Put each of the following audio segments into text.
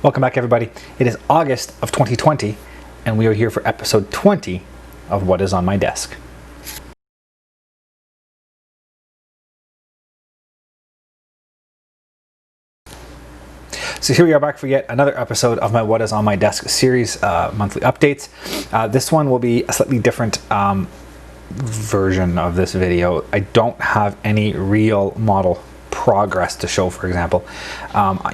Welcome back, everybody. It is August of 2020, and we are here for episode 20 of What is on My Desk. So here we are back for yet another episode of my What is on My Desk series, monthly updates. This one will be a slightly different version of this video. I don't have any real model progress to show, for example.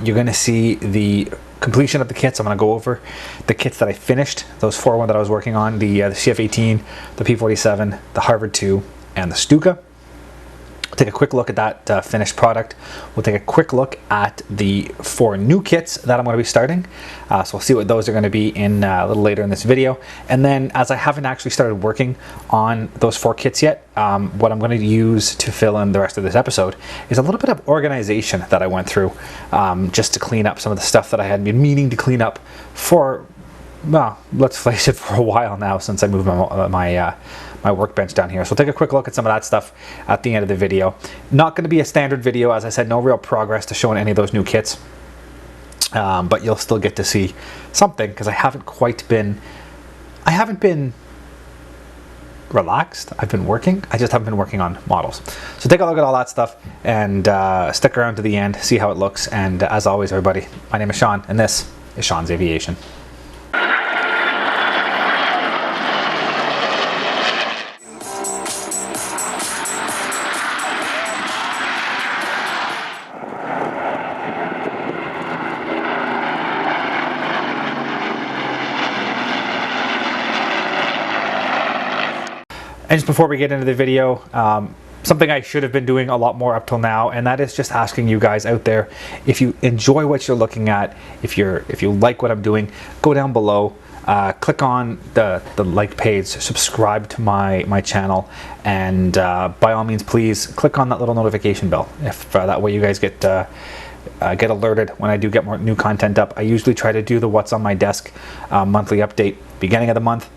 You're going to see the completion of the kits. I'm going to go over the kits that I finished, those four that I was working on, the CF-18, the P-47, the Harvard II, and the Stuka. Take a quick look at that finished product. We'll take a quick look at the four new kits that I'm going to be starting. So we'll see what those are going to be in a little later in this video. And then, as I haven't actually started working on those four kits yet, what I'm going to use to fill in the rest of this episode is a little bit of organization that I went through, just to clean up some of the stuff that I had been meaning to clean up for, well, let's face it, for a while now, since I moved my workbench down here. So we'll take a quick look at some of that stuff at the end of the video. Not going to be a standard video, as I said, no real progress to show in any of those new kits, but you'll still get to see something, because I haven't been relaxed. I've been working. I just haven't been working on models. So take a look at all that stuff and stick around to the end, see how it looks. And as always, everybody, my name is Sean, and this is Sean's Aviation. And just before we get into the video, something I should have been doing a lot more up till now, and that is just asking you guys out there, if you enjoy what you're looking at, if you like what I'm doing, go down below, click on the like page, subscribe to my channel, and by all means, please click on that little notification bell. If that way you guys get alerted when I do get more new content up. I usually try to do the What's on My Desk monthly update beginning of the month.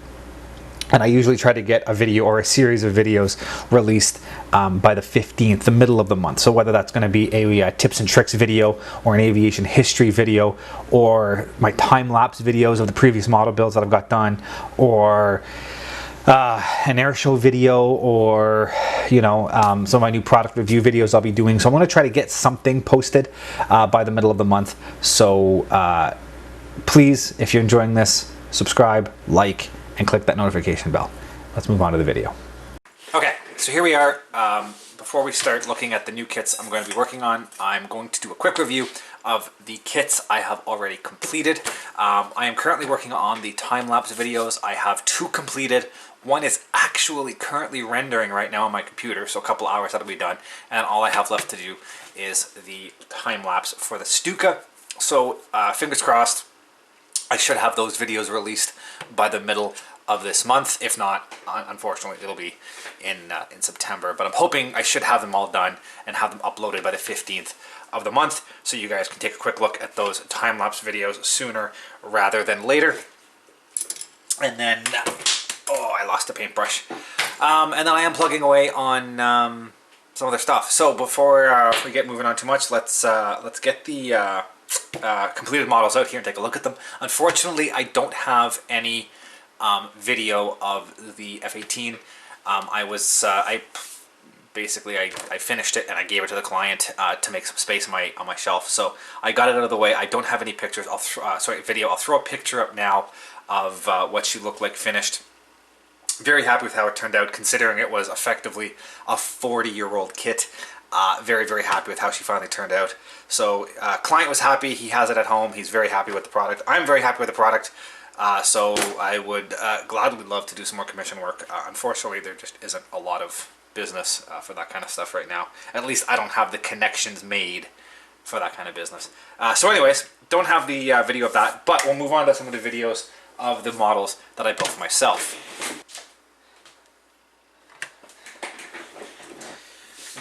And I usually try to get a video or a series of videos released by the 15th, the middle of the month. So whether that's going to be a tips and tricks video, or an aviation history video, or my time-lapse videos of the previous model builds that I've got done, or an air show video, or some of my new product review videos I'll be doing. So I'm going to try to get something posted by the middle of the month. So please, if you're enjoying this, subscribe, like, and click that notification bell. Let's move on to the video. Okay, so here we are. Before we start looking at the new kits I'm going to be working on, I'm going to do a quick review of the kits I have already completed. I am currently working on the time-lapse videos. I have two completed. One is actually currently rendering right now on my computer, so a couple hours that'll be done. And all I have left to do is the time-lapse for the Stuka. So fingers crossed, I should have those videos released by the middle of this month. If not, unfortunately, it'll be in September. But I'm hoping I should have them all done and have them uploaded by the 15th of the month, so you guys can take a quick look at those time-lapse videos sooner rather than later. And then, oh, I lost a paintbrush. And then I am plugging away on some other stuff. So before we get moving on too much, let's get the completed models out here and take a look at them. Unfortunately, I don't have any video of the F-18. I finished it and I gave it to the client to make some space on my shelf. So I got it out of the way. I don't have any pictures. Video. I'll throw a picture up now of what she looked like finished. Very happy with how it turned out, considering it was effectively a 40-year-old kit. Very, very happy with how she finally turned out. So client was happy. He has it at home. He's very happy with the product. I'm very happy with the product. So I would gladly love to do some more commission work. Unfortunately, there just isn't a lot of business for that kind of stuff right now. At least I don't have the connections made for that kind of business. So anyways, don't have the video of that, but we'll move on to some of the videos of the models that I built for myself.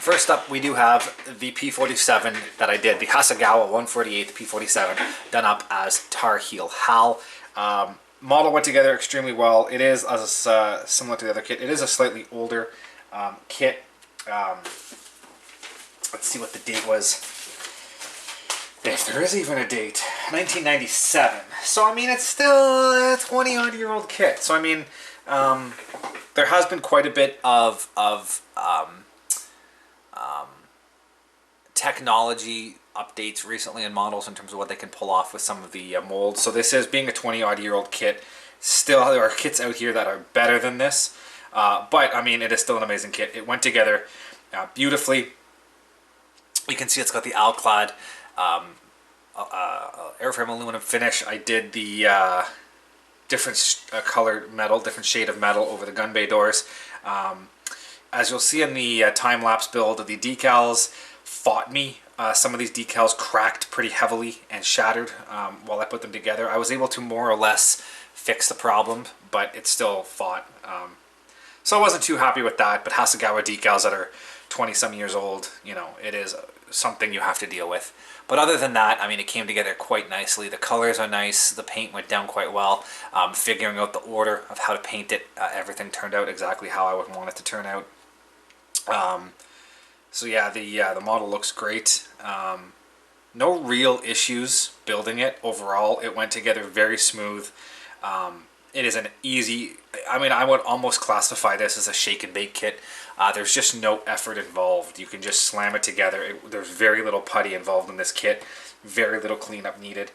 First up, we do have the P-47 that I did, the Hasegawa 148 P-47, done up as Tar Heel Hal. Model went together extremely well. It is similar to the other kit. It is a slightly older kit. Let's see what the date was. If there is even a date, 1997. So I mean, it's still a 20-odd-year-old kit. So I mean, there has been quite a bit of technology updates recently in models in terms of what they can pull off with some of the molds. So this is, being a 20-odd-year-old kit, still there are kits out here that are better than this. But I mean, it is still an amazing kit. It went together beautifully. You can see it's got the Alclad airframe aluminum finish. I did the different colored metal, different shade of metal over the gun bay doors. As you'll see in the time-lapse build, the decals fought me. Some of these decals cracked pretty heavily and shattered while I put them together. I was able to more or less fix the problem, but it still fought. So I wasn't too happy with that, but Hasegawa decals that are 20-some years old, you know, it is something you have to deal with. But other than that, I mean, it came together quite nicely. The colors are nice. The paint went down quite well. Figuring out the order of how to paint it, everything turned out exactly how I would want it to turn out. So yeah, the model looks great. No real issues building it overall. It went together very smooth. It is an easy, I mean, I would almost classify this as a shake and bake kit. There's just no effort involved. You can just slam it together. There's very little putty involved in this kit. Very little cleanup needed.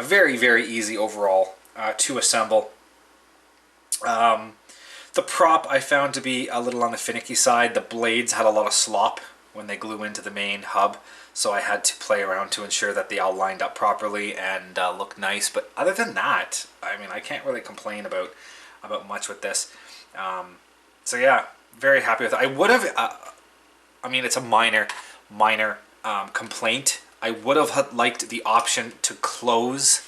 Very, very easy overall to assemble. The prop I found to be a little on the finicky side. The blades had a lot of slop when they glue into the main hub, so I had to play around to ensure that they all lined up properly and looked nice. But other than that, I mean, I can't really complain about much with this. So yeah, very happy with it. I would have, I mean, it's a minor complaint. I would have liked the option to close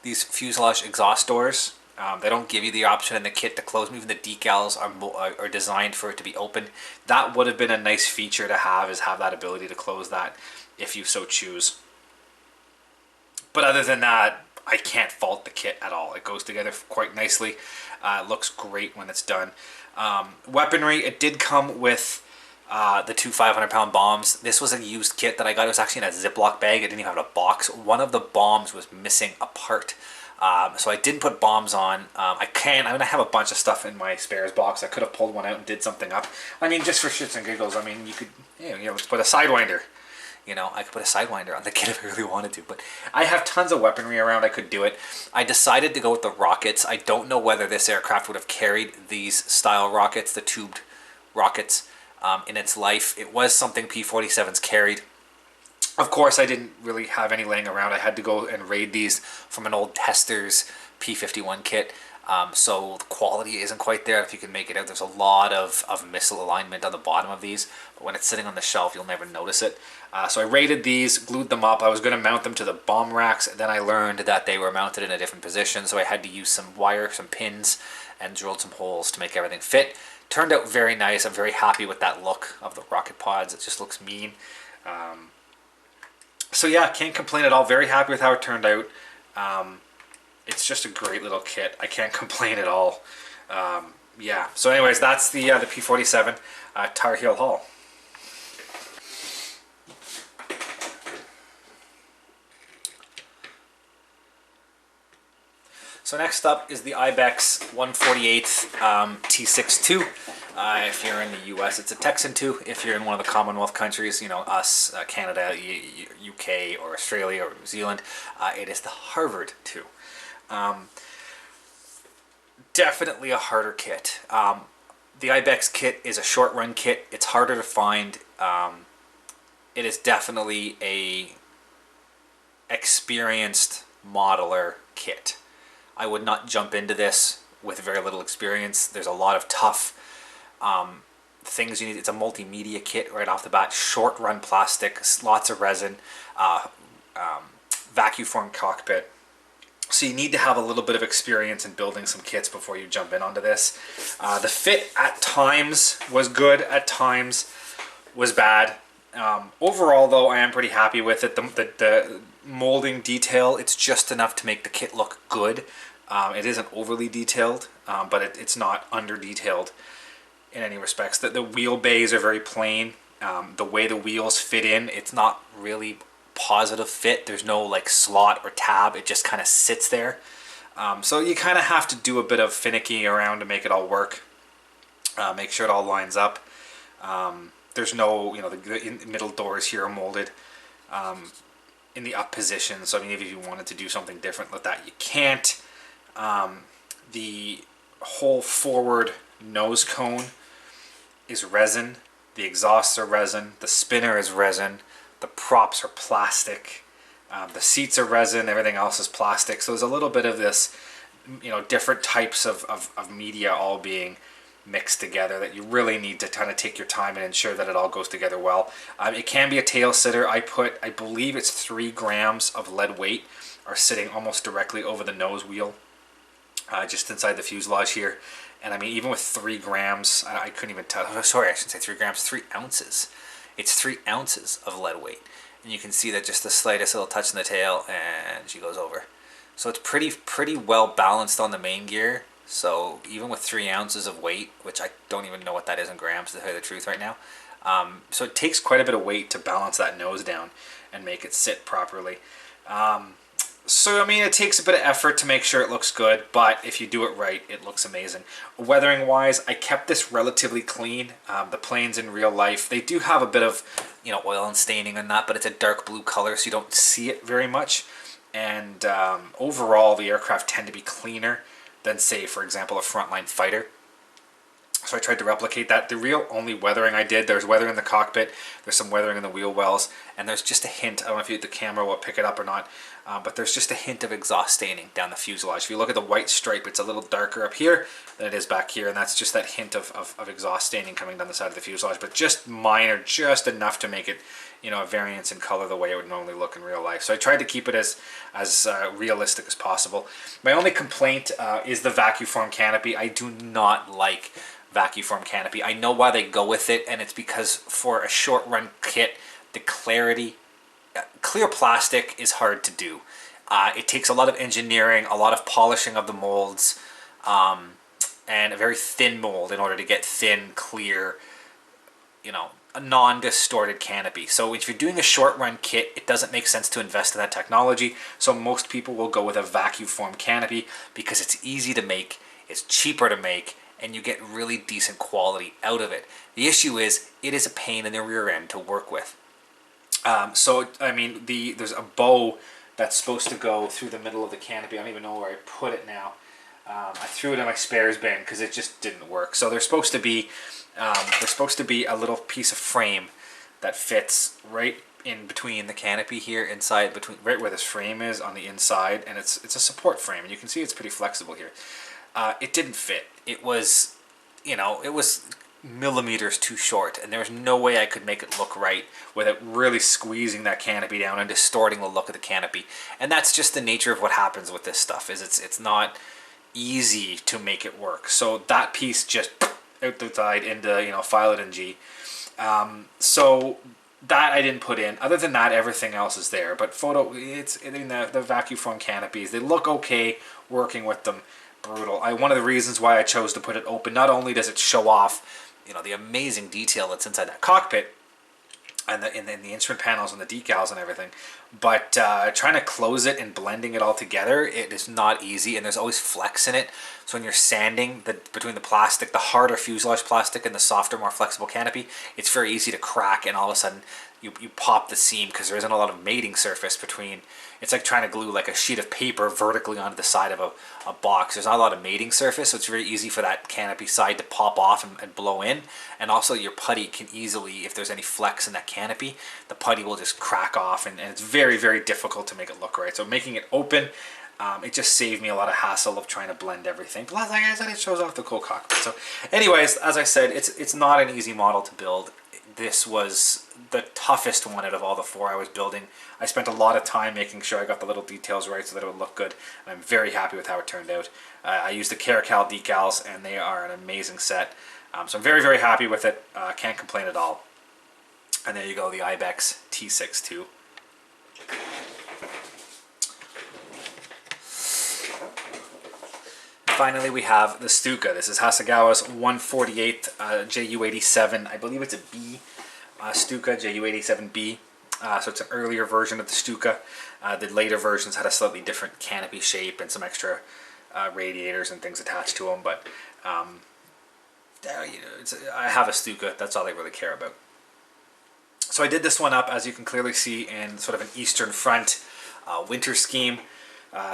these fuselage exhaust doors. They don't give you the option in the kit to close them. Even the decals are designed for it to be open. That would have been a nice feature to have, is have that ability to close that if you so choose. But other than that, I can't fault the kit at all. It goes together quite nicely. It looks great when it's done. Weaponry, it did come with the two 500-pound bombs. This was a used kit that I got. It was actually in a Ziploc bag. It didn't even have a box. One of the bombs was missing a part. So I didn't put bombs on. I mean, I have a bunch of stuff in my spares box. I could have pulled one out and did something up. I mean, just for shits and giggles. I mean, you could, you know, let's put a Sidewinder. You know, I could put a Sidewinder on the kit if I really wanted to. But I have tons of weaponry around. I could do it. I decided to go with the rockets. I don't know whether this aircraft would have carried these style rockets, the tubed rockets, in its life. It was something P-47s carried. Of course, I didn't really have any laying around. I had to go and raid these from an old Tester's P-51 kit. So the quality isn't quite there. If you can make it out, there's a lot of missile alignment on the bottom of these. But when it's sitting on the shelf, you'll never notice it. So I raided these, glued them up. I was going to mount them to the bomb racks. Then I learned that they were mounted in a different position. So I had to use some wire, some pins, and drilled some holes to make everything fit. Turned out very nice. I'm very happy with that look of the rocket pods. It just looks mean. So yeah, can't complain at all. Very happy with how it turned out. It's just a great little kit. I can't complain at all. Yeah. So anyways, that's the P-47 Tar Heel Hall. So next up is the Ibex 148th T-6II. If you're in the US, it's a Texan II. If you're in one of the Commonwealth countries, you know, us, Canada, UK, or Australia, or New Zealand, it is the Harvard II. Definitely a harder kit. The Ibex kit is a short run kit. It's harder to find. It is definitely a experienced modeler kit. I would not jump into this with very little experience. There's a lot of tough things you need. It's a multimedia kit right off the bat. Short run plastic, lots of resin, vacuum form cockpit. So you need to have a little bit of experience in building some kits before you jump in onto this. The fit at times was good, at times was bad. Overall though, I am pretty happy with it. The molding detail, it's just enough to make the kit look good. It isn't overly detailed, but it's not under detailed in any respects. The wheel bays are very plain. The way the wheels fit in, it's not really positive fit. There's no like slot or tab. It just kind of sits there. So you kind of have to do a bit of finicky around to make it all work. Make sure it all lines up. There's no, the middle doors here are molded in the up position. So I mean, if you wanted to do something different with that, you can't. The whole forward nose cone is resin. The exhausts are resin. The spinner is resin. The props are plastic. The seats are resin. Everything else is plastic. So there's a little bit of this, different types of media all being mixed together that you really need to kind of take your time and ensure that it all goes together well. It can be a tail sitter. I believe it's 3 grams of lead weight are sitting almost directly over the nose wheel, just inside the fuselage here. And I mean, even with 3 grams, I couldn't even tell. Oh, sorry, I shouldn't say 3 grams, 3 ounces. It's 3 ounces of lead weight. And you can see that just the slightest little touch in the tail and she goes over. So it's pretty well balanced on the main gear. So even with 3 ounces of weight, which I don't even know what that is in grams to tell you the truth right now. So it takes quite a bit of weight to balance that nose down and make it sit properly. So I mean, it takes a bit of effort to make sure it looks good, but if you do it right, it looks amazing. Weathering wise, I kept this relatively clean. The planes in real life, they do have a bit of oil and staining on that, but it's a dark blue color, so you don't see it very much. And overall, the aircraft tend to be cleaner than, say, for example, a frontline fighter. So I tried to replicate that. The real only weathering I did, there's weathering in the cockpit, there's some weathering in the wheel wells, and there's just a hint, I don't know if the camera will pick it up or not, but there's just a hint of exhaust staining down the fuselage. If you look at the white stripe, it's a little darker up here than it is back here, and that's just that hint of exhaust staining coming down the side of the fuselage, but just minor, just enough to make it, a variance in color the way it would normally look in real life. So I tried to keep it as realistic as possible. My only complaint is the vacuum form canopy. I do not like vacuum form canopy. I know why they go with it, and it's because for a short run kit, the clarity, clear plastic is hard to do. It takes a lot of engineering, a lot of polishing of the molds, and a very thin mold in order to get thin, clear, a non-distorted canopy. So if you're doing a short run kit, it doesn't make sense to invest in that technology. So most people will go with a vacuum form canopy because it's easy to make, it's cheaper to make, and you get really decent quality out of it. The issue is, it is a pain in the rear end to work with. So, I mean, there's a bow that's supposed to go through the middle of the canopy. I don't even know where I put it now. I threw it in my spares bin because it just didn't work. So there's supposed to be a little piece of frame that fits right in between the canopy here, inside, right where this frame is on the inside, and it's a support frame, and you can see it's pretty flexible here. It didn't fit. It was, it was millimeters too short, and there was no way I could make it look right without really squeezing that canopy down and distorting the look of the canopy. And that's just the nature of what happens with this stuff, is it's not easy to make it work. So that piece just out the side into, file it in G. So that I didn't put in. Other than that, everything else is there. But it's in the vacuum form canopies. They look okay working with them. Brutal. One of the reasons why I chose to put it open, not only does it show off, the amazing detail that's inside that cockpit, and the instrument panels and the decals and everything, but trying to close it and blending it all together, it is not easy, and there's always flex in it. So when you're sanding between the plastic, the harder fuselage plastic and the softer, more flexible canopy, it's very easy to crack, and all of a sudden you pop the seam because there isn't a lot of mating surface between. It's like trying to glue like a sheet of paper vertically onto the side of a box. There's not a lot of mating surface, so it's very easy for that canopy side to pop off and blow in. And also your putty can easily, if there's any flex in that canopy, the putty will just crack off, and it's very, very difficult to make it look right. So making it open, it just saved me a lot of hassle of trying to blend everything. Plus, like I said, it shows off the cool cockpit. So anyways, as I said, it's not an easy model to build. This was the toughest one out of all the 4 I was building. I spent a lot of time making sure I got the little details right so that it would look good, and I'm very happy with how it turned out. I used the Caracal decals, and they are an amazing set. So I'm very, very happy with it. Can't complain at all. And there you go, the Ibex T-6II. Finally, we have the Stuka. This is Hasegawa's 148th Ju-87. I believe it's a B Stuka, Ju-87B. So it's an earlier version of the Stuka. The later versions had a slightly different canopy shape and some extra radiators and things attached to them. But you know, I have a Stuka. That's all I really care about. So I did this one up, as you can clearly see, in sort of an Eastern Front winter scheme.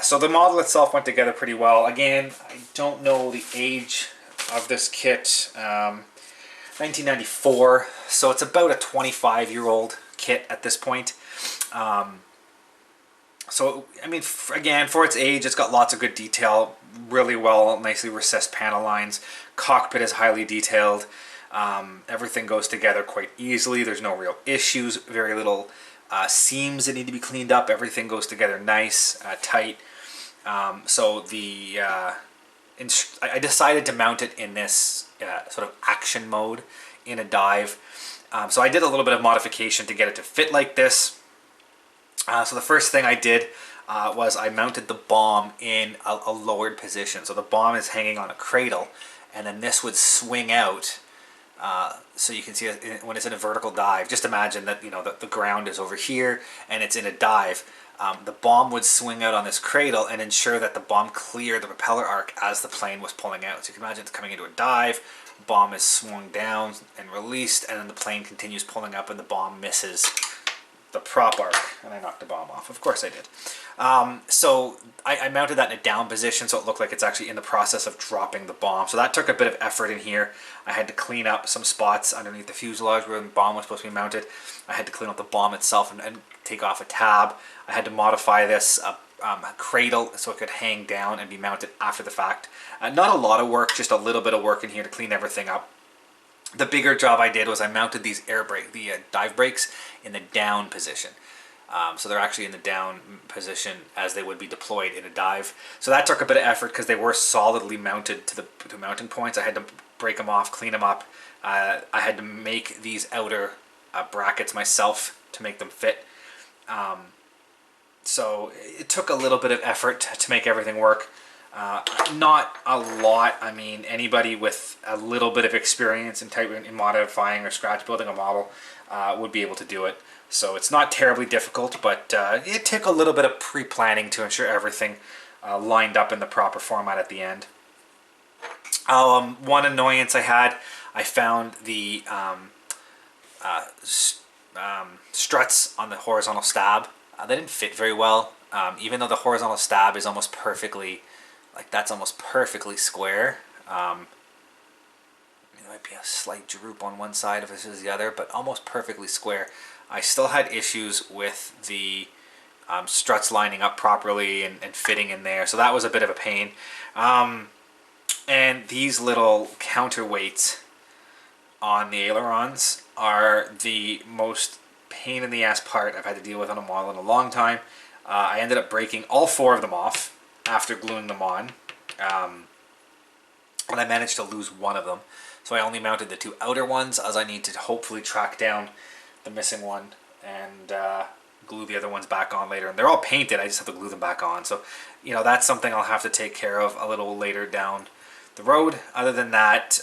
So the model itself went together pretty well. Again, I don't know the age of this kit. 1994, so it's about a 25-year-old kit at this point. So, I mean, again, for its age, it's got lots of good detail, really well, nicely recessed panel lines. Cockpit is highly detailed. Everything goes together quite easily. There's no real issues, very little seams that need to be cleaned up. Everything goes together nice, tight. So I decided to mount it in this sort of action mode in a dive. So I did a little bit of modification to get it to fit like this. So the first thing I did was I mounted the bomb in a lowered position. So the bomb is hanging on a cradle, and then this would swing out. So you can see it when it's in a vertical dive. Just imagine that, you know, the ground is over here and it's in a dive. The bomb would swing out on this cradle and ensure that the bomb cleared the propeller arc as the plane was pulling out. So you can imagine it's coming into a dive, bomb is swung down and released, and then the plane continues pulling up and the bomb misses the prop arc. And I knocked the bomb off. Of course I did. So I mounted that in a down position so it looked like it's actually in the process of dropping the bomb. So that took a bit of effort in here. I had to clean up some spots underneath the fuselage where the bomb was supposed to be mounted. I had to clean up the bomb itself and take off a tab. I had to modify this cradle so it could hang down and be mounted after the fact. Not a lot of work, just a little bit of work in here to clean everything up. The bigger job I did was I mounted these dive brakes in the down position. So they're actually in the down position as they would be deployed in a dive. So that took a bit of effort because they were solidly mounted to the mounting points. I had to break them off, clean them up. I had to make these outer brackets myself to make them fit. So it took a little bit of effort to make everything work. Not a lot. I mean, anybody with a little bit of experience in modifying or scratch building a model would be able to do it. So it's not terribly difficult, but it took a little bit of pre-planning to ensure everything lined up in the proper format at the end. One annoyance I had, I found the struts on the horizontal stab. They didn't fit very well, even though the horizontal stab is almost perfectly, like that's almost perfectly square. There might be a slight droop on one side versus the other, but almost perfectly square. I still had issues with the struts lining up properly and fitting in there, so that was a bit of a pain. And these little counterweights on the ailerons are the most pain in the ass part I've had to deal with on a model in a long time. I ended up breaking all 4 of them off after gluing them on, and I managed to lose one of them. So I only mounted the 2 outer ones, as I need to hopefully track down the missing one and glue the other ones back on later. And they're all painted, I just have to glue them back on. So, you know, that's something I'll have to take care of a little later down the road. Other than that,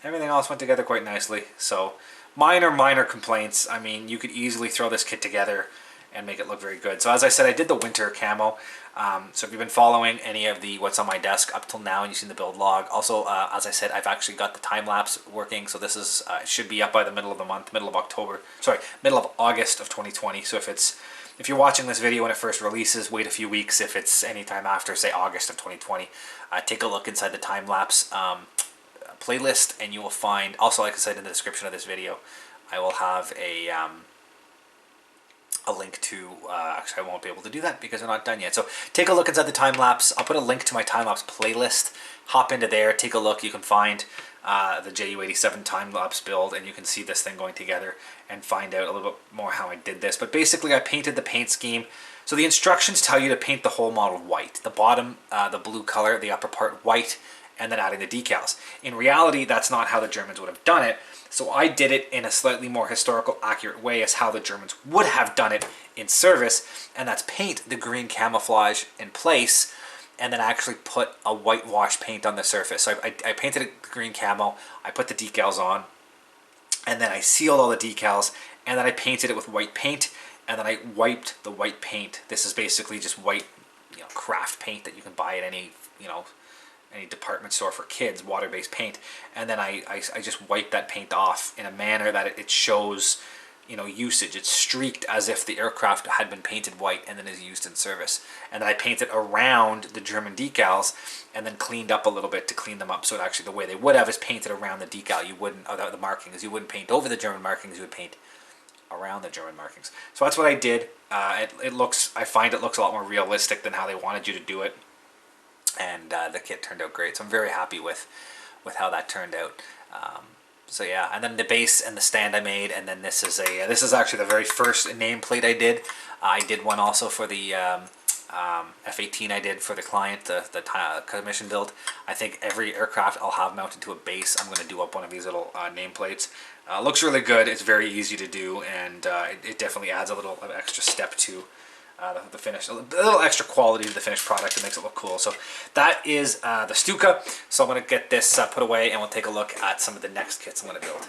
everything else went together quite nicely. So minor complaints. I mean, you could easily throw this kit together and make it look very good. So as I said, I did the winter camo. So if you've been following any of the what's on my desk up till now and you've seen the build log, also as I said, I've actually got the time lapse working. So this is should be up by the middle of the month, middle of August of 2020. So if you're watching this video when it first releases, wait a few weeks. If it's anytime after, say August of 2020, take a look inside the time lapse playlist, and you will find, also like I said in the description of this video, I will have a link to, actually I won't be able to do that because we're not done yet. So take a look inside the time lapse. I'll put a link to my time lapse playlist. Hop into there, take a look. You can find the JU87 time lapse build, and you can see this thing going together and find out a little bit more how I did this. But basically I painted the paint scheme. So the instructions tell you to paint the whole model white. The bottom, the blue color, the upper part white, and then adding the decals. In reality, that's not how the Germans would have done it. So I did it in a slightly more historical accurate way as how the Germans would have done it in service, and that's paint the green camouflage in place and then actually put a whitewash paint on the surface. So I painted a green camo, I put the decals on, and then I sealed all the decals, and then I painted it with white paint, and then I wiped the white paint. This is basically just white, craft paint that you can buy at any, any department store for kids, water-based paint. And then I just wiped that paint off in a manner that it shows, usage. It's streaked as if the aircraft had been painted white and then is used in service. And then I painted around the German decals and then cleaned up a little bit to clean them up, so it actually, the way they would have is painted around the decal. You wouldn't, or the markings, you wouldn't paint over the German markings, you would paint around the German markings. So that's what I did. I find it looks a lot more realistic than how they wanted you to do it. And the kit turned out great. So I'm very happy with how that turned out. So yeah, and then the base and the stand I made, and then this is actually the very first nameplate I did. I did one also for the F-18 I did for the client, the commission build. I think every aircraft I'll have mounted to a base, I'm going to do up one of these little nameplates. Looks really good. It's very easy to do, and it definitely adds a little extra step to the finish, a little extra quality to the finished product. It makes it look cool. So that is the Stuka. So I'm going to get this put away, and we'll take a look at some of the next kits I'm going to build.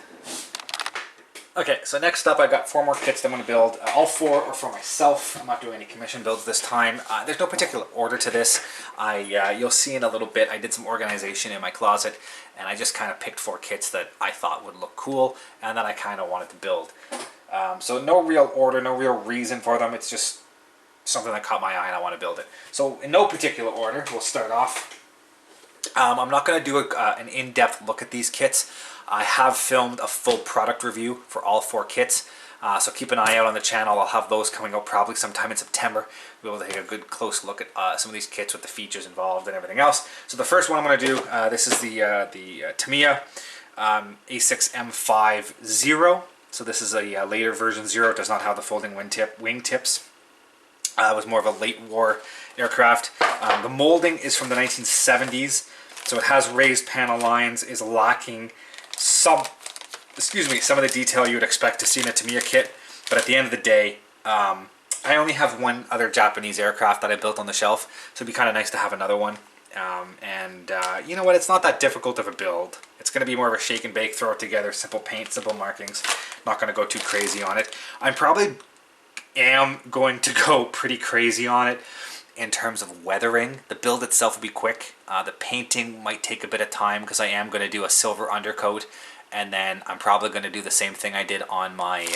Okay, so next up I got 4 more kits that I'm going to build. All 4 are for myself. I'm not doing any commission builds this time. There's no particular order to this. You'll see in a little bit, I did some organization in my closet, and I just kind of picked 4 kits that I thought would look cool and that I kind of wanted to build. So no real order, no real reason for them. It's just something that caught my eye and I want to build it. So in no particular order, we'll start off. I'm not going to do an in-depth look at these kits. I have filmed a full product review for all 4 kits, so keep an eye out on the channel. I'll have those coming out probably sometime in September. We'll be able to take a good close look at some of these kits with the features involved and everything else. So the first one I'm going to do, this is the Tamiya A6M50. So this is a later version 0. It does not have the folding wing tips. It was more of a late war aircraft. The molding is from the 1970s, so it has raised panel lines, is lacking some of the detail you would expect to see in a Tamiya kit. But at the end of the day, I only have one other Japanese aircraft that I built on the shelf, so it'd be kind of nice to have another one. You know what, it's not that difficult of a build. It's going to be more of a shake and bake, throw it together, simple paint, simple markings. Not going to go too crazy on it. I'm probably am going to go pretty crazy on it in terms of weathering. The build itself will be quick. The painting might take a bit of time because I am going to do a silver undercoat, and then I'm probably going to do the same thing I did on my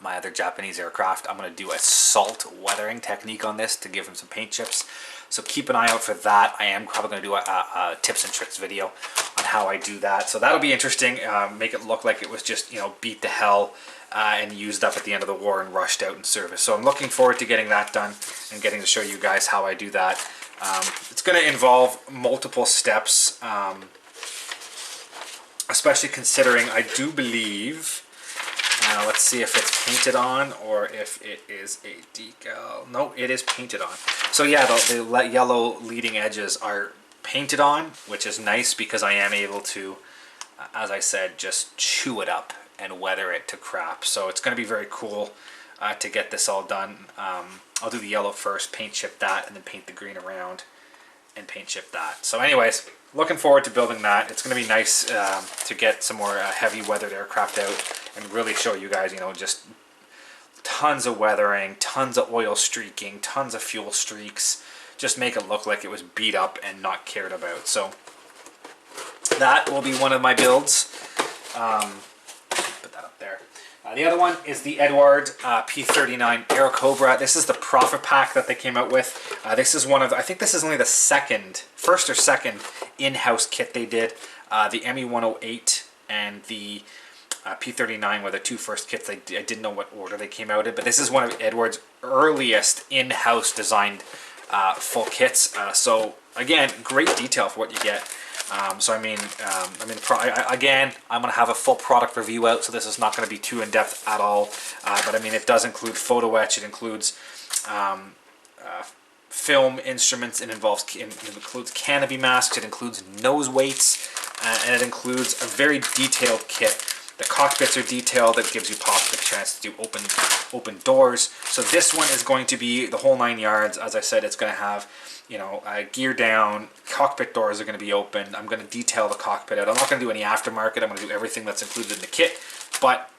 my other Japanese aircraft. I'm going to do a salt weathering technique on this to give them some paint chips. So keep an eye out for that. I am probably going to do a tips and tricks video on how I do that. So that'll be interesting. Make it look like it was just, beat to hell and used up at the end of the war and rushed out in service. So I'm looking forward to getting that done and getting to show you guys how I do that. It's going to involve multiple steps, especially considering I do believe, let's see if it's painted on or if it is a decal. No, it is painted on. So yeah, the yellow leading edges are painted on, which is nice because I am able to, as I said, just chew it up and weather it to crap. So it's going to be very cool to get this all done. I'll do the yellow first, paint chip that, and then paint the green around and paint chip that. So anyways, looking forward to building that. It's going to be nice to get some more heavy weathered aircraft out and really show you guys, just tons of weathering, tons of oil streaking, tons of fuel streaks. Just make it look like it was beat up and not cared about. So that will be one of my builds. Put that up there. The other one is the Edward P39 Aerocobra. This is the Profit Pack that they came out with. This is one of, I think this is only the first or second in-house kit they did. The ME108 and the P39 were the 2 first kits. I didn't know what order they came out in, but this is one of Edward's earliest in-house designed full kits. So again, great detail for what you get. Again, I'm going to have a full product review out, so this is not going to be too in-depth at all. But I mean, it does include photo etch. It includes film instruments. It includes canopy masks. It includes nose weights, and it includes a very detailed kit The cockpits are detailed. It gives you possibly a chance to do open doors. So this one is going to be the whole 9 yards. As I said, it's going to have, you know, gear down, cockpit doors are going to be open. I'm going to detail the cockpit out. I'm not going to do any aftermarket. I'm going to do everything that's included in the kit, but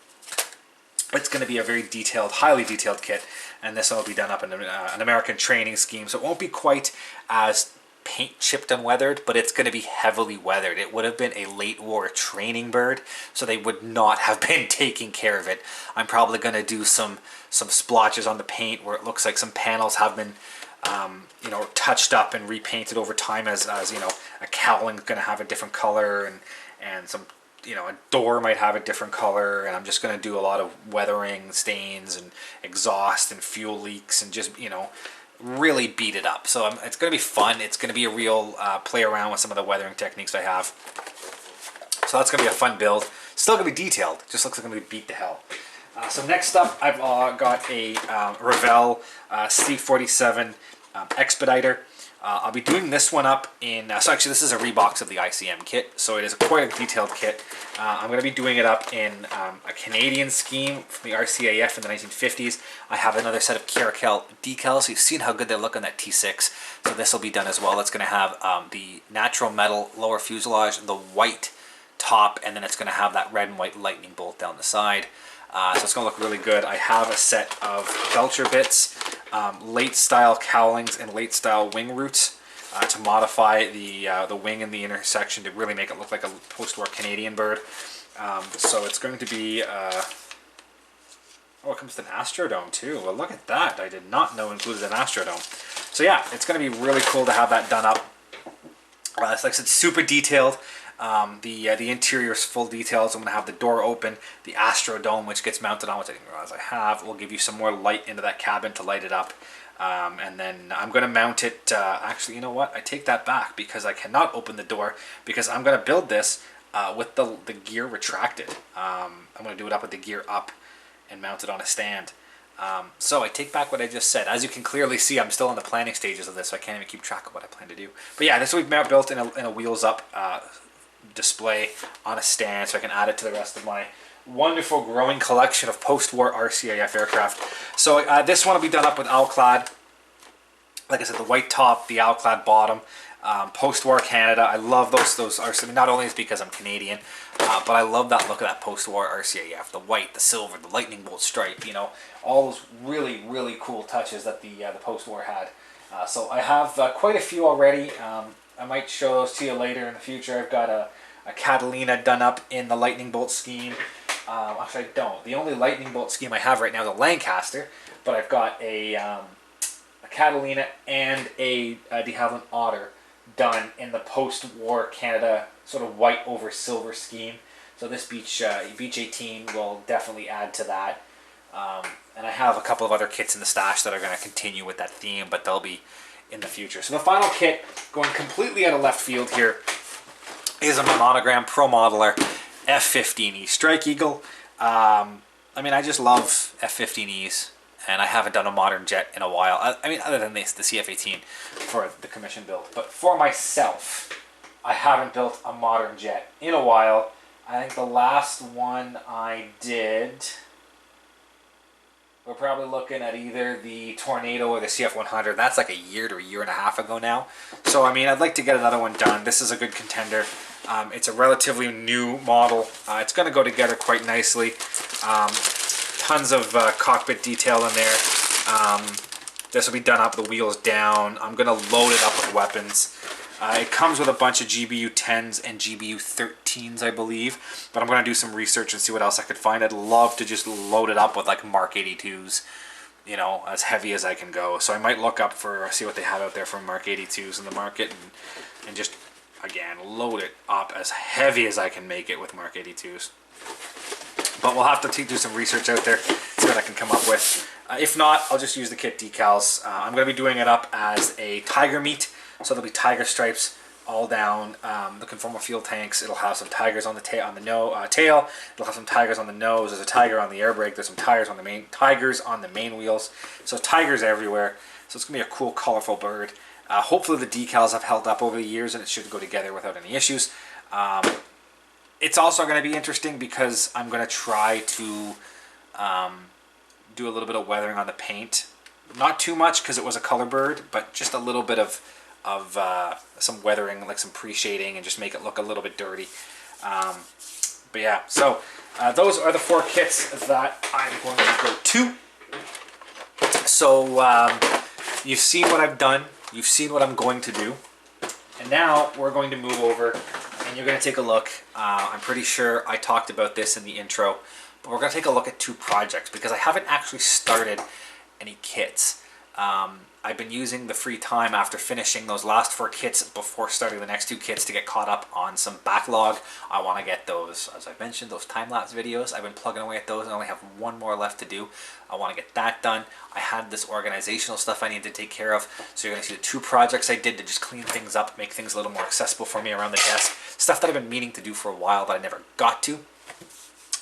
it's going to be a very detailed, highly detailed kit, and this one will be done up in an American training scheme, so it won't be quite as paint chipped and weathered, but it's going to be heavily weathered. It would have been a late war training bird, so they would not have been taking care of it. I'm probably going to do some splotches on the paint where it looks like some panels have been you know, touched up and repainted over time, as you know, a cowling is going to have a different color, and some, you know, a door might have a different color, and I'm just going to do a lot of weathering, stains, and exhaust and fuel leaks, and just, you know, really beat it up. So it's going to be fun. It's going to be a real play around with some of the weathering techniques I have. So that's going to be a fun build. Still going to be detailed. Just looks like I'm going to be beat to hell. So next up, I've got a Revell C47 Expediter. I'll be doing this one up in, so actually this is a rebox of the ICM kit, so it is quite a detailed kit. I'm going to be doing it up in a Canadian scheme from the RCAF in the 1950s. I have another set of Caracal decals, so you've seen how good they look on that T6, so this will be done as well. It's going to have the natural metal lower fuselage, the white top, and then it's going to have that red and white lightning bolt down the side. So it's going to look really good. I have a set of Belcher bits, late style cowlings, and late style wing roots to modify the wing in the intersection to really make it look like a post-war Canadian bird. So it's going to be, oh, it comes with an Astrodome too. Well, look at that. I did not know included an Astrodome. So yeah, it's going to be really cool to have that done up. It's like I said, super detailed. The interior is full details. I'm going to have the door open. The Astrodome, which gets mounted on, which I didn't realize I have, will give you some more light into that cabin to light it up. And then I'm going to mount it, actually, you know what? I take that back because I cannot open the door because I'm going to build this with the gear retracted. I'm going to do it up with the gear up and mount it on a stand. So I take back what I just said. As you can clearly see, I'm still in the planning stages of this, so I can't even keep track of what I plan to do. But yeah, this will be built in a wheels up display on a stand, so I can add it to the rest of my wonderful growing collection of post-war RCAF aircraft. So this one will be done up with Alclad. Like I said, the white top, the Alclad bottom. Post-war Canada. I love those RCAF. Not only is it because I'm Canadian, but I love that look of that post-war RCAF. The white, the silver, the lightning bolt stripe. You know, all those really, really cool touches that the post-war had. So I have quite a few already. I might show those to you later in the future. I've got a Catalina done up in the lightning bolt scheme. Actually, I don't. The only lightning bolt scheme I have right now is a Lancaster, but I've got a Catalina and a de Havilland Otter done in the post-war Canada sort of white over silver scheme. So this Beach 18 will definitely add to that. And I have a couple of other kits in the stash that are going to continue with that theme, but they'll be in the future. So the final kit, going completely out of left field here, is a Monogram Pro Modeler F-15E Strike Eagle. I mean, I just love F-15Es, and I haven't done a modern jet in a while. I mean, other than this, the CF-18 for the commission build. But for myself, I haven't built a modern jet in a while. I think the last one I did, we're probably looking at either the Tornado or the CF-100. That's like a year to a year and a half ago now. So, I mean, I'd like to get another one done. This is a good contender. It's a relatively new model. It's going to go together quite nicely. Tons of cockpit detail in there. This will be done up, the wheels down. I'm going to load it up with weapons. It comes with a bunch of GBU 10s and GBU 13s, I believe. But I'm going to do some research and see what else I could find. I'd love to just load it up with like Mark 82s, you know, as heavy as I can go. So I might look up see what they have out there for Mark 82s in the market and just, again, load it up as heavy as I can make it with Mark 82s. But we'll have to do some research out there, see what I can come up with. If not, I'll just use the kit decals. I'm going to be doing it up as a Tiger meat. So there'll be tiger stripes all down the conformal fuel tanks. It'll have some tigers on the tail. It'll have some tigers on the nose. There's a tiger on the air brake. There's some tigers on the main wheels. So tigers everywhere. So it's gonna be a cool, colorful bird. Hopefully the decals have held up over the years, and it should go together without any issues. It's also going to be interesting because I'm going to try to do a little bit of weathering on the paint. Not too much because it was a color bird, but just a little bit of some weathering, like some pre-shading, and just make it look a little bit dirty. But yeah, so those are the 4 kits that I'm going to go to. So you've seen what I've done. You've seen what I'm going to do. And now we're going to move over and you're going to take a look. I'm pretty sure I talked about this in the intro, but we're going to take a look at 2 projects because I haven't actually started any kits. I've been using the free time after finishing those last 4 kits before starting the next 2 kits to get caught up on some backlog. I want to get those, as I mentioned, those time-lapse videos. I've been plugging away at those and I only have 1 more left to do. I want to get that done. I had this organizational stuff I need to take care of. So you're going to see the 2 projects I did to just clean things up, make things a little more accessible for me around the desk. Stuff that I've been meaning to do for a while that I never got to.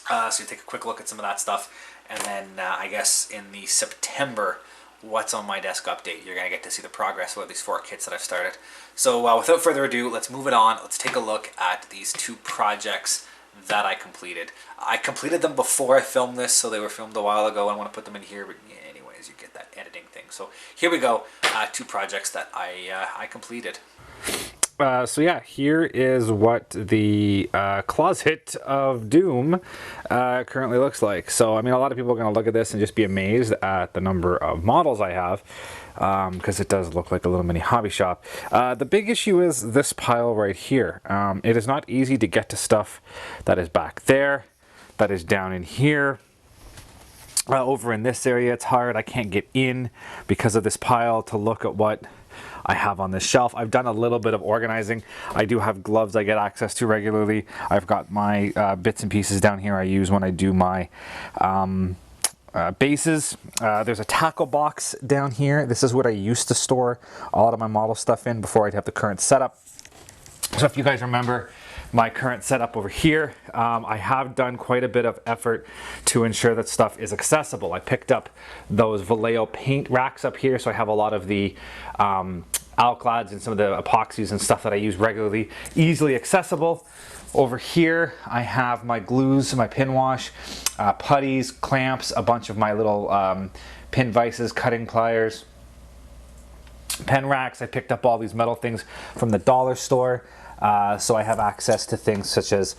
So you take a quick look at some of that stuff. And then I guess in the September what's on my desk update, you're going to get to see the progress of these 4 kits that I've started. So without further ado, let's move it on. Let's take a look at these 2 projects that I completed. I completed them before I filmed this, so they were filmed a while ago. I want to put them in here, but yeah, anyways, you get that editing thing. So here we go, 2 projects that I completed. So yeah, here is what the closet of doom currently looks like. So I mean, a lot of people are going to look at this and just be amazed at the number of models I have, because it does look like a little mini hobby shop. The big issue is this pile right here. It is not easy to get to stuff that is back there, that is down in here. Over in this area, it's hard. I can't get in because of this pile to look at what I have on this shelf. I've done a little bit of organizing. I do have gloves I get access to regularly. I've got my bits and pieces down here I use when I do my bases. There's a tackle box down here. This is what I used to store a lot of my model stuff in before I'd have the current setup. So if you guys remember my current setup over here, I have done quite a bit of effort to ensure that stuff is accessible. I picked up those Vallejo paint racks up here, so I have a lot of the alclads and some of the epoxies and stuff that I use regularly, easily accessible. Over here I have my glues, my pin wash, putties, clamps, a bunch of my little pin vices, cutting pliers, pen racks. I picked up all these metal things from the dollar store. So I have access to things such as,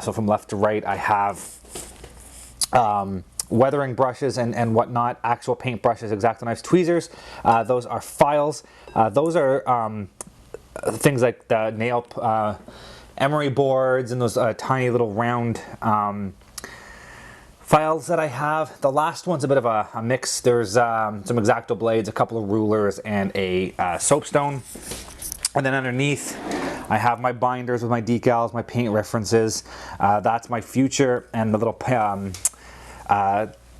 so from left to right, I have weathering brushes and whatnot, actual paint brushes, X-Acto knives, tweezers. Those are files. Those are things like the nail emery boards and those tiny little round files that I have. The last one's a bit of a mix. There's some X-Acto blades, a couple of rulers, and a soapstone. And then underneath, I have my binders with my decals, my paint references. That's my future, and the little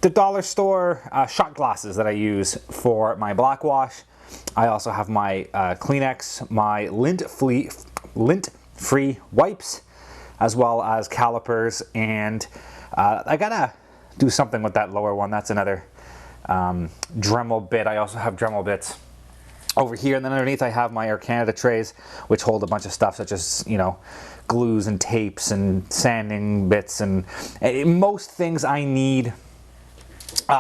the dollar store shot glasses that I use for my black wash. I also have my Kleenex, my lint-free wipes, as well as calipers, and I gotta do something with that lower one. That's another Dremel bit. I also have Dremel bits over here, and then underneath I have my Air Canada trays, which hold a bunch of stuff such as, you know, glues and tapes and sanding bits, and most things I need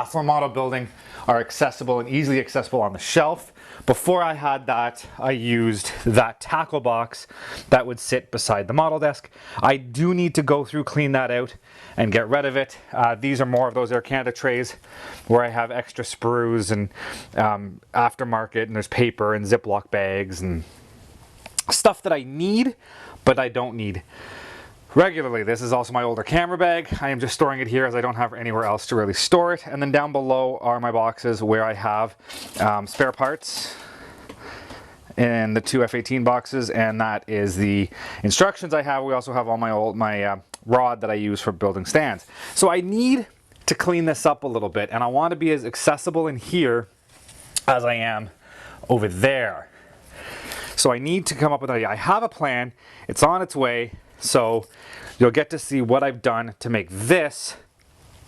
for model building are accessible and easily accessible on the shelf. Before I had that, I used that tackle box that would sit beside the model desk. I do need to go through, clean that out, and get rid of it. These are more of those Air Canada trays where I have extra sprues and aftermarket, and there's paper and Ziploc bags and stuff that I need, but I don't need regularly. This is also my older camera bag. I am just storing it here as I don't have anywhere else to really store it. And then down below are my boxes where I have spare parts in the 2 F18 boxes, and that is the instructions I have. We also have all my rod that I use for building stands. So I need to clean this up a little bit, and I want to be as accessible in here as I am over there. So I need to come up with an idea. I have a plan. It's on its way. So you'll get to see what I've done to make this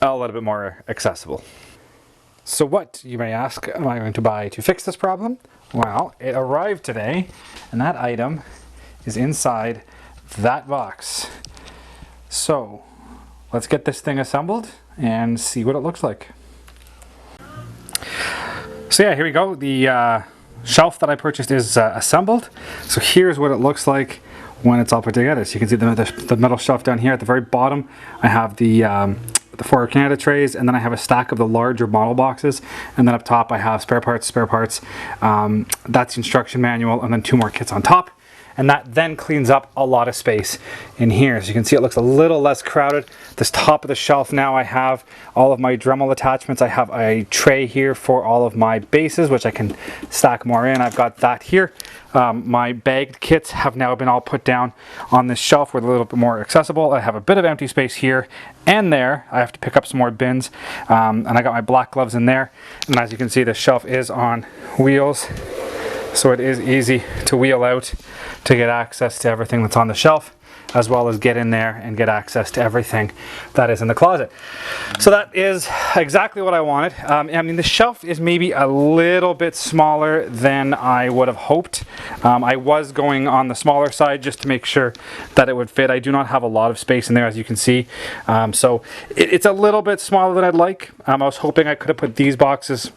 a little bit more accessible. So what, you may ask, am I going to buy to fix this problem? Well, it arrived today, and that item is inside that box. So let's get this thing assembled and see what it looks like. So yeah, here we go. The shelf that I purchased is assembled. So here's what it looks like when it's all put together. So you can see the metal shelf down here at the very bottom. I have the 4 Canada trays, and then I have a stack of the larger model boxes, and then up top I have spare parts. That's the instruction manual, and then 2 more kits on top. And that then cleans up a lot of space in here. So you can see it looks a little less crowded. This top of the shelf now, I have all of my Dremel attachments. I have a tray here for all of my bases, which I can stack more in. I've got that here. My bagged kits have now been all put down on this shelf where they're a little bit more accessible. I have a bit of empty space here and there. I have to pick up some more bins. And I got my black gloves in there. And as you can see, the shelf is on wheels. So it is easy to wheel out to get access to everything that's on the shelf, as well as get in there and get access to everything that is in the closet. So that is exactly what I wanted. I mean, the shelf is maybe a little bit smaller than I would have hoped. I was going on the smaller side just to make sure that it would fit. I do not have a lot of space in there, as you can see. So it's a little bit smaller than I'd like. I was hoping I could have put these boxes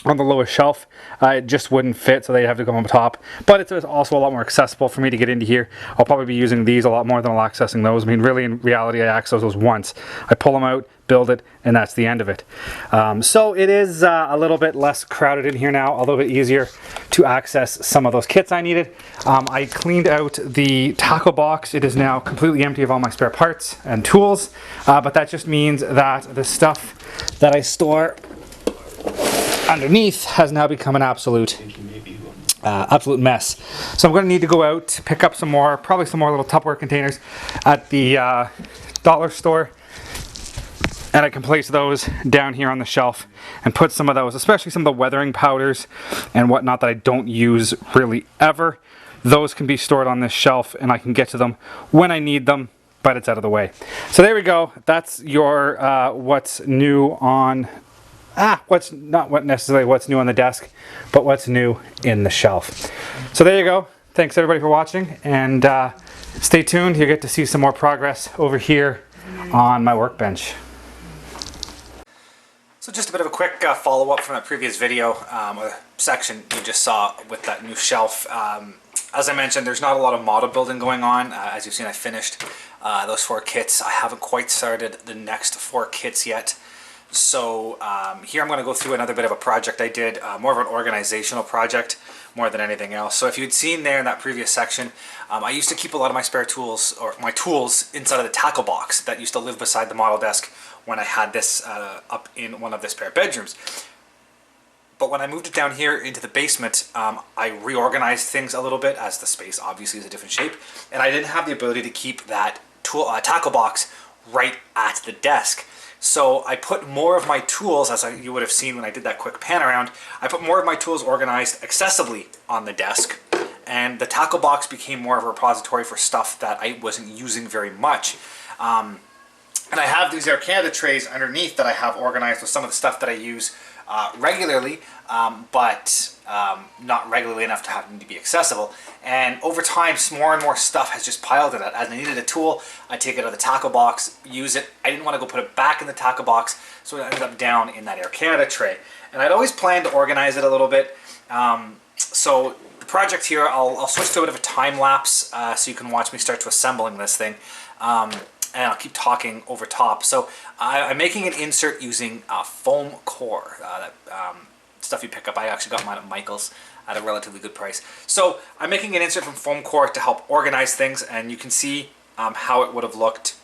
on the lowest shelf. It just wouldn't fit, so they'd have to go on top. But it's also a lot more accessible for me to get into here. I'll probably be using these a lot more than I'll accessing those. I mean, really, in reality, I access those once. I pull them out, build it, and that's the end of it. So it is a little bit less crowded in here now, a little bit easier to access some of those kits I needed. I cleaned out the tackle box. It is now completely empty of all my spare parts and tools, but that just means that the stuff that I store underneath has now become an absolute mess. So I'm going to need to go out, pick up some more, probably some more little Tupperware containers at the dollar store, and I can place those down here on the shelf and put some of those, especially some of the weathering powders and whatnot that I don't use really ever. Those can be stored on this shelf and I can get to them when I need them, but it's out of the way. So there we go. That's your what's new on what's necessarily what's new on the desk, but what's new in the shelf. So there you go. Thanks everybody for watching, and stay tuned. You'll get to see some more progress over here on my workbench. So just a bit of a quick follow-up from that previous video, or section you just saw with that new shelf. As I mentioned, there's not a lot of model building going on. As you've seen, I finished those 4 kits. I haven't quite started the next 4 kits yet. So here I'm going to go through another bit of a project I did, more of an organizational project more than anything else. So if you'd seen there in that previous section, I used to keep a lot of my spare tools, or my tools, inside of the tackle box that used to live beside the model desk when I had this up in one of the spare bedrooms. But when I moved it down here into the basement, I reorganized things a little bit, as the space obviously is a different shape, and I didn't have the ability to keep that tackle box right at the desk. So I put more of my tools, as you would have seen when I did that quick pan around, I put more of my tools organized accessibly on the desk, and the tackle box became more of a repository for stuff that I wasn't using very much. And I have these Air Canada trays underneath that I have organized with some of the stuff that I use regularly, but not regularly enough to have them to be accessible. And over time, more and more stuff has just piled in it. As I needed a tool, I take it out of the tackle box, use it. I didn't want to go put it back in the tackle box, so it ended up down in that Air Canada tray. And I'd always planned to organize it a little bit. So the project here, I'll switch to a bit of a time lapse so you can watch me start to assembling this thing. And I'll keep talking over top. So I'm making an insert using foam core, that stuff you pick up. I actually got mine at Michael's at a relatively good price. So I'm making an insert from foam core to help organize things, and you can see how it would have looked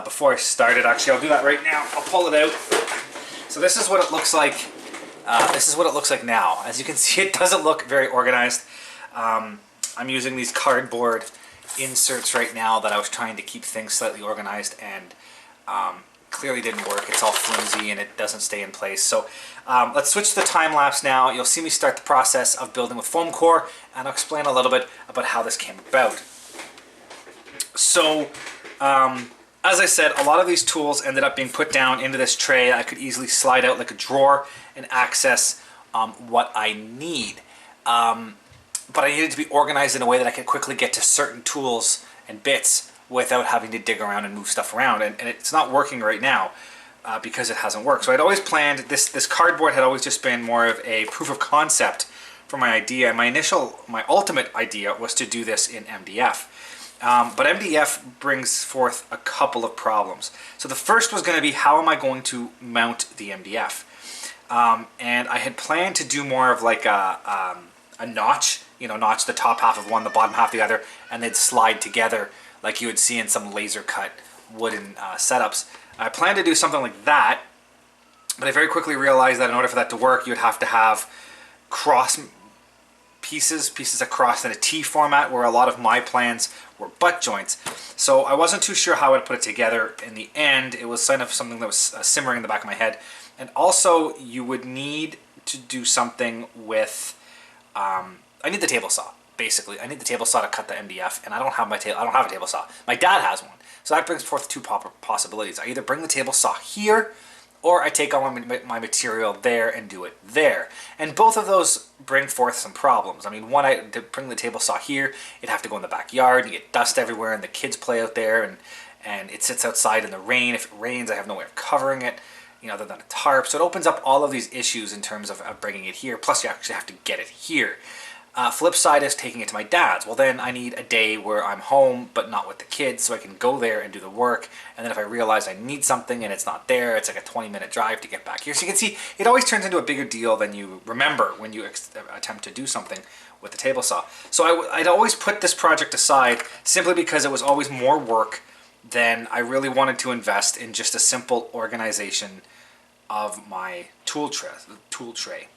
before I started. Actually, I'll do that right now. I'll pull it out. So this is what it looks like. This is what it looks like now. As you can see, it doesn't look very organized. I'm using these cardboard inserts right now that I was trying to keep things slightly organized, and clearly didn't work. It's all flimsy and it doesn't stay in place. So let's switch to the time lapse now. You'll see me start the process of building with foam core, and I'll explain a little bit about how this came about. So as I said, a lot of these tools ended up being put down into this tray. I could easily slide out like a drawer and access what I need. But I needed to be organized in a way that I could quickly get to certain tools and bits without having to dig around and move stuff around. And it's not working right now because it hasn't worked. So I'd always planned, this cardboard had always just been more of a proof of concept for my idea. And my ultimate idea was to do this in MDF. But MDF brings forth a couple of problems. So the first was going to be, how am I going to mount the MDF? And I had planned to do more of like a notch, notch the top half of one, the bottom half the other, and they'd slide together like you would see in some laser cut wooden setups. I planned to do something like that, but I very quickly realized that in order for that to work, you'd have to have cross pieces across in a T format, where a lot of my plans were butt joints. So I wasn't too sure how I'd put it together. In the end, it was kind of something that was simmering in the back of my head. And also, you would need to do something with, I need the table saw, basically. I need the table saw to cut the MDF, and I don't have a table saw. My dad has one. So that brings forth two possibilities. I either bring the table saw here, or I take all my material there and do it there. And both of those bring forth some problems. I mean, to bring the table saw here, it'd have to go in the backyard, you get dust everywhere, and the kids play out there, and it sits outside in the rain. If it rains, I have no way of covering it, other than a tarp. So it opens up all of these issues in terms of bringing it here, plus you actually have to get it here. Flip side is taking it to my dad's. Well, then I need a day where I'm home but not with the kids, so I can go there and do the work. And then if I realize I need something and it's not there, it's like a 20-minute drive to get back here. So you can see it always turns into a bigger deal than you remember when you attempt to do something with the table saw. So I'd always put this project aside simply because it was always more work than I really wanted to invest in just a simple organization of my tool tray.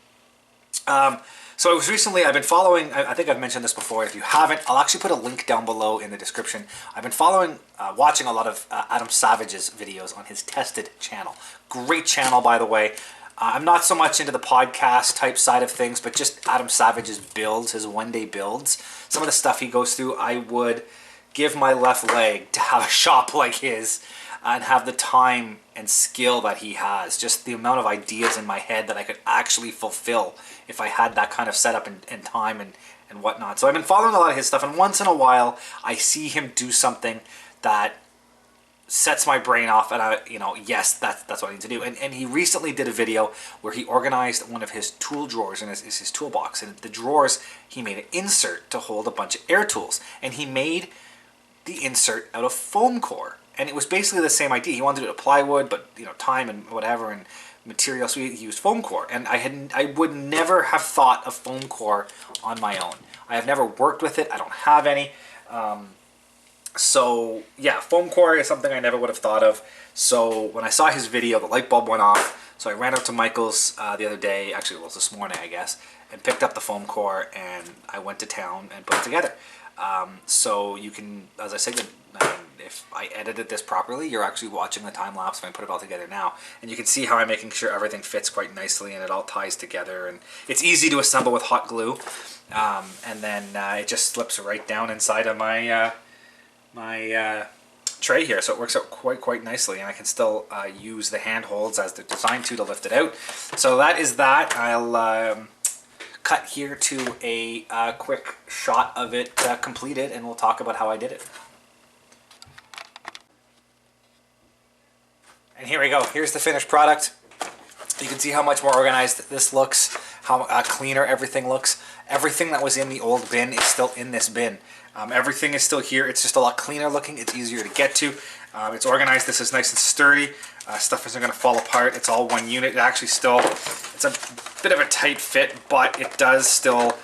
So I was recently, I've been following, I think I've mentioned this before. If you haven't, I'll actually put a link down below in the description. I've been watching a lot of Adam Savage's videos on his Tested channel. Great channel, by the way. I'm not so much into the podcast type side of things, but just Adam Savage's builds, his one-day builds. Some of the stuff he goes through, I would give my left leg to have a shop like his and have the time and skill that he has. Just the amount of ideas in my head that I could actually fulfill if I had that kind of setup and time and whatnot. So I've been following a lot of his stuff, and once in a while I see him do something that sets my brain off, and yes, that's what I need to do. And he recently did a video where he organized one of his tool drawers in his toolbox, and the drawers, he made an insert to hold a bunch of air tools, and he made the insert out of foam core. And it was basically the same idea. He wanted to do it with plywood, but time and whatever and material, so he used foam core. And I would never have thought of foam core on my own. I have never worked with it. I don't have any. So yeah, foam core is something I never would have thought of. So when I saw his video, the light bulb went off. So I ran out to Michael's the other day, actually it was this morning, I guess, and picked up the foam core, and I went to town and put it together. So you can, as I said, if I edited this properly, you're actually watching the time lapse if I put it all together now. And you can see how I'm making sure everything fits quite nicely and it all ties together. And it's easy to assemble with hot glue. And then it just slips right down inside of my tray here. So it works out quite nicely. And I can still use the handholds as they're designed to lift it out. So that is that. I'll cut here to a quick shot of it completed, and we'll talk about how I did it. And here we go. Here's the finished product. You can see how much more organized this looks, how cleaner everything looks. Everything that was in the old bin is still in this bin. Everything is still here. It's just a lot cleaner looking. It's easier to get to. It's organized. This is nice and sturdy. Stuff isn't going to fall apart. It's all one unit. It actually still, it's a bit of a tight fit, but it does still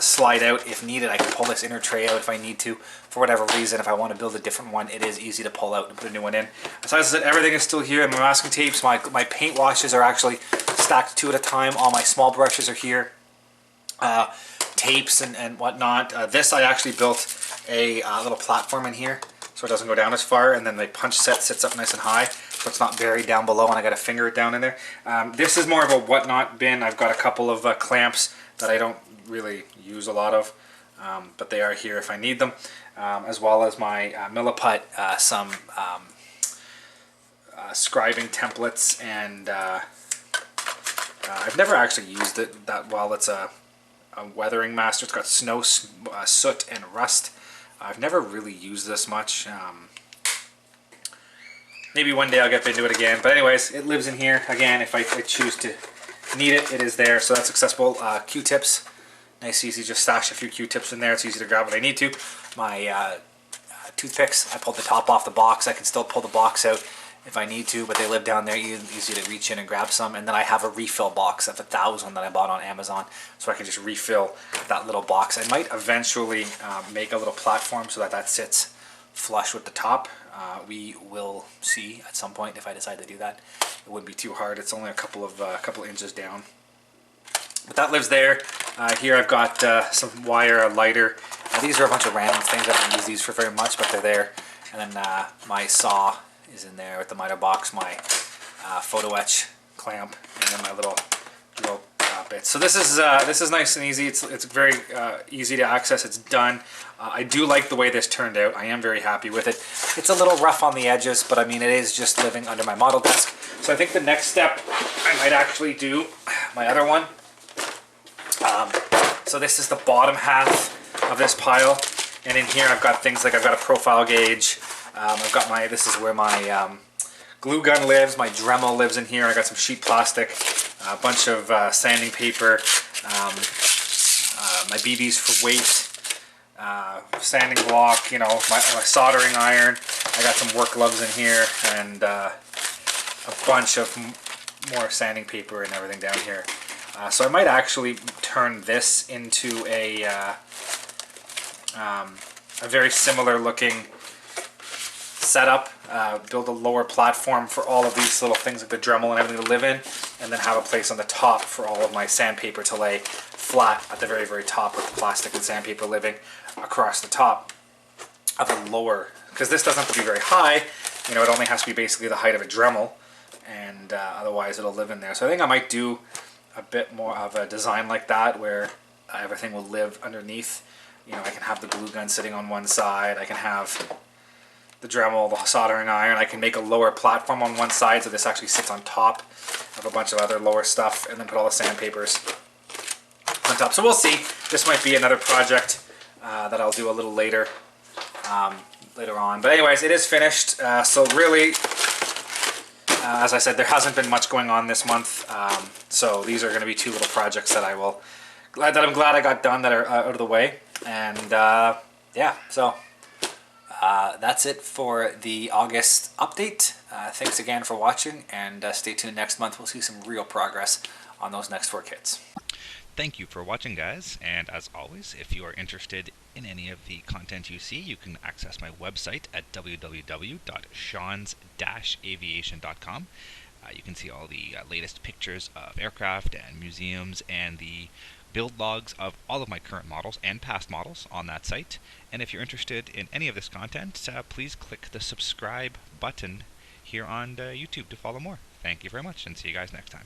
slide out if needed. I can pull this inner tray out if I need to. For whatever reason, if I want to build a different one, it is easy to pull out and put a new one in. So as I said, everything is still here. My masking tapes, my paint washes are actually stacked 2 at a time. All my small brushes are here. Tapes and whatnot. This I actually built a little platform in here so it doesn't go down as far, and then the punch set sits up nice and high so it's not buried down below and I got to finger it down in there. This is more of a whatnot bin. I've got a couple of clamps that I don't really use a lot of, but they are here if I need them, as well as my Milliput, some scribing templates, and I've never actually used it that well. It's a weathering master. It's got snow, soot, and rust I've never really used this much. Maybe one day I'll get into it again. But anyways, it lives in here. Again, if I choose to need it, it is there. So that's accessible. Q-tips. Nice, easy. Just stash a few Q-tips in there. It's easy to grab when I need to. My toothpicks. I pulled the top off the box. I can still pull the box out if I need to, but they live down there. Easy to reach in and grab some. And then I have a refill box of 1,000 that I bought on Amazon, so I can just refill that little box. I might eventually make a little platform so that sits flush with the top. We will see at some point if I decide to do that. It wouldn't be too hard. It's only a couple inches down. But that lives there. Here I've got some wire, a lighter. These are a bunch of random things. I don't use these for very much, but they're there. And then my saw is in there with the miter box, my photo etch clamp, and then my little drill bits. So this is nice and easy. It's very easy to access. It's done. I do like the way this turned out. I am very happy with it. It's a little rough on the edges, but I mean, it is just living under my model desk. So I think the next step I might actually do my other one. So this is the bottom half of this pile, and in here I've got things like I've got a profile gauge. I've got this is where my glue gun lives. My Dremel lives in here. I got some sheet plastic, a bunch of sanding paper, my BBs for weight, sanding block, you know, my soldering iron. I got some work gloves in here, and a bunch of more sanding paper and everything down here. So I might actually turn this into a very similar looking setup, build a lower platform for all of these little things like the Dremel and everything to live in, and then have a place on the top for all of my sandpaper to lay flat at the very, very top with the plastic and sandpaper living across the top of a lower, because this doesn't have to be very high, you know, it only has to be basically the height of a Dremel, and otherwise it'll live in there. So I think I might do a bit more of a design like that where everything will live underneath. You know, I can have the glue gun sitting on one side, I can have the Dremel, the soldering iron, I can make a lower platform on one side so this actually sits on top of a bunch of other lower stuff, and then put all the sandpapers on top. So we'll see. This might be another project that I'll do a little later on. But anyways, it is finished. So really, as I said, there hasn't been much going on this month. So these are going to be two little projects that I'm glad I got done, that are out of the way. And yeah, so that's it for the August update. Thanks again for watching, and stay tuned next month. We'll see some real progress on those next 4 kits. Thank you for watching, guys, and as always, if you are interested in any of the content you see, you can access my website at www.seans-aviation.com. You can see all the latest pictures of aircraft and museums and the build logs of all of my current models and past models on that site. And if you're interested in any of this content, please click the subscribe button here on YouTube to follow more. Thank you very much, and see you guys next time.